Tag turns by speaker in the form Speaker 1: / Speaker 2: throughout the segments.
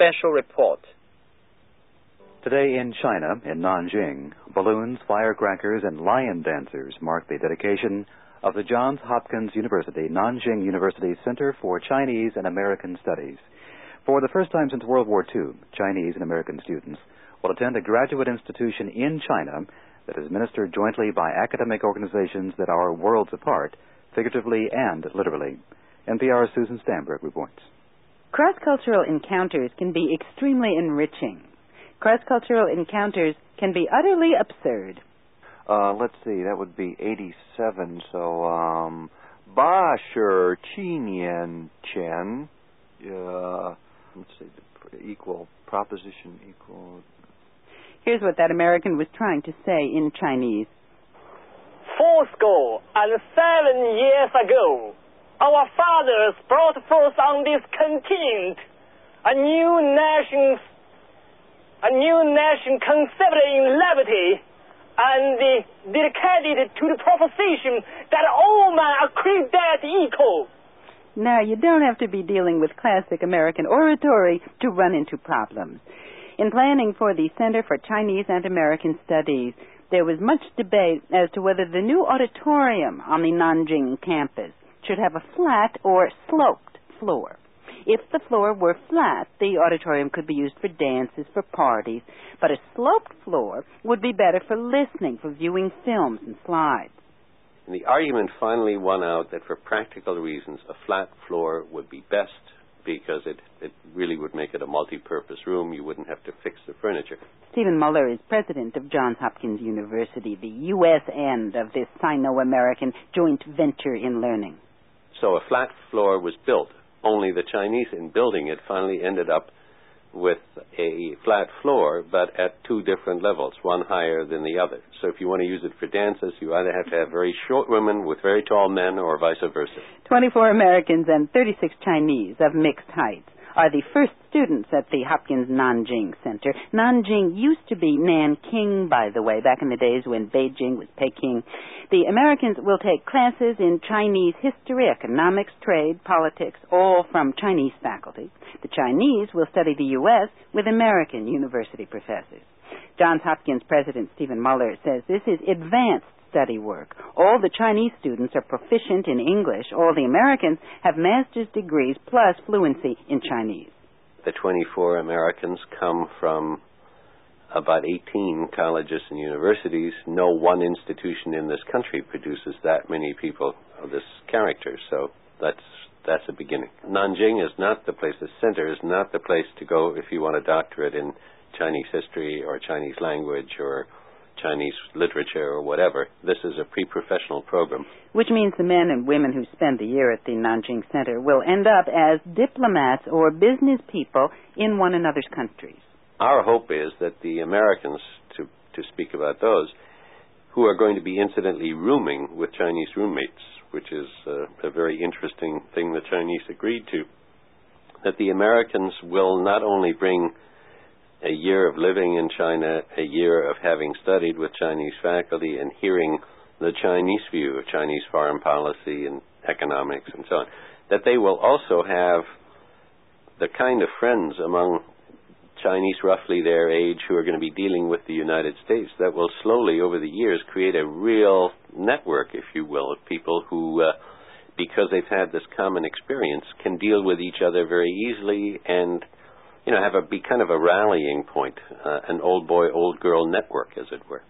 Speaker 1: special report.
Speaker 2: Today in China, in Nanjing, balloons, firecrackers, and lion dancers mark the dedication of the Johns Hopkins University Nanjing University Center for Chinese and American Studies. For the first time since World War II, Chinese and American students will attend a graduate institution in China that is ministered jointly by academic organizations that are worlds apart, figuratively and literally. NPR's Susan Stamberg reports.
Speaker 3: Cross-cultural encounters can be extremely enriching. Cross-cultural encounters can be utterly absurd.
Speaker 4: Let's see, that would be 87, so, Ba Shi Qi Nian Qian, let's see, equal, proposition equal.
Speaker 3: Here's what that American was trying to say in Chinese.
Speaker 5: 47 years ago, our fathers brought forth on this continent a new nation conceived in liberty and dedicated to the proposition that all men are created equal.
Speaker 3: Now, you don't have to be dealing with classic American oratory to run into problems. In planning for the Center for Chinese and American Studies, there was much debate as to whether the new auditorium on the Nanjing campus should have a flat or sloped floor. If the floor were flat, the auditorium could be used for dances, for parties, but a sloped floor would be better for listening, for viewing films and slides.
Speaker 6: And the argument finally won out that for practical reasons, a flat floor would be best because it really would make it a multi-purpose room. You wouldn't have to fix the furniture.
Speaker 3: Stephen Muller is president of Johns Hopkins University, the U.S. end of this Sino-American joint venture in learning.
Speaker 6: So a flat floor was built. Only the Chinese, in building it, finally ended up with a flat floor, but at two different levels, one higher than the other. So if you want to use it for dances, you either have to have very short women with very tall men or vice versa.
Speaker 3: 24 Americans and 36 Chinese of mixed heights are the first students at the Hopkins Nanjing Center. Nanjing used to be Nanking, by the way, back in the days when Beijing was Peking. The Americans will take classes in Chinese history, economics, trade, politics, all from Chinese faculty. The Chinese will study the U.S. with American university professors. Johns Hopkins President Stephen Muller says this is advanced study work. All the Chinese students are proficient in English. All the Americans have master's degrees plus fluency in Chinese.
Speaker 6: The 24 Americans come from about 18 colleges and universities. No one institution in this country produces that many people of this character, so that's a beginning. Nanjing is not the place, the center is not the place to go if you want a doctorate in Chinese history or Chinese language or Chinese literature or whatever. This is a pre-professional program.
Speaker 3: Which means the men and women who spend the year at the Nanjing Center will end up as diplomats or business people in one another's countries.
Speaker 6: Our hope is that the Americans, to speak about those, who are going to be incidentally rooming with Chinese roommates, which is a very interesting thing the Chinese agreed to, that the Americans will not only bring a year of living in China, a year of having studied with Chinese faculty and hearing the Chinese view of Chinese foreign policy and economics and so on, that they will also have the kind of friends among Chinese roughly their age who are going to be dealing with the United States that will slowly over the years create a real network, if you will, of people who, because they've had this common experience, can deal with each other very easily and be kind of a rallying point, an old boy, old girl network, as it were.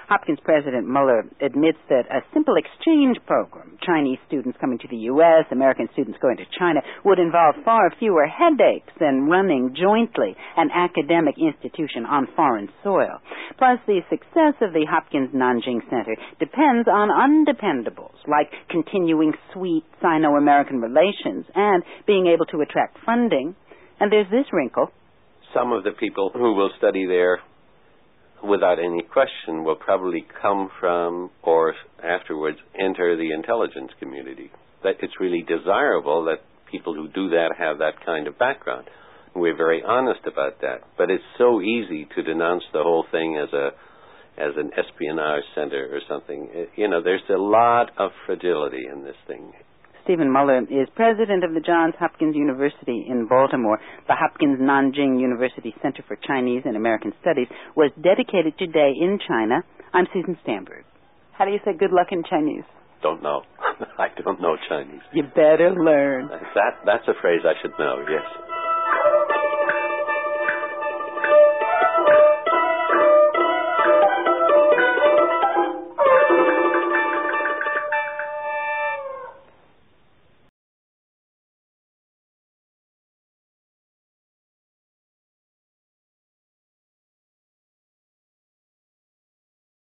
Speaker 3: Hopkins President Muller admits that a simple exchange program, Chinese students coming to the U.S., American students going to China, would involve far fewer headaches than running jointly an academic institution on foreign soil. Plus, the success of the Hopkins Nanjing Center depends on undependables, like continuing sweet Sino-American relations and being able to attract funding. And there's this wrinkle.
Speaker 6: Some of the people who will study there, without any question, will probably come from or afterwards enter the intelligence community. That it's really desirable that people who do that have that kind of background. We're very honest about that. But it's so easy to denounce the whole thing as an espionage center or something. There's a lot of fragility in this thing.
Speaker 3: Stephen Muller is president of the Johns Hopkins University in Baltimore. The Hopkins Nanjing University Center for Chinese and American Studies was dedicated today in China. I'm Susan Stamberg. How do you say good luck in Chinese?
Speaker 6: Don't know. I don't know Chinese.
Speaker 3: You better learn.
Speaker 6: That's a phrase I should know, yes.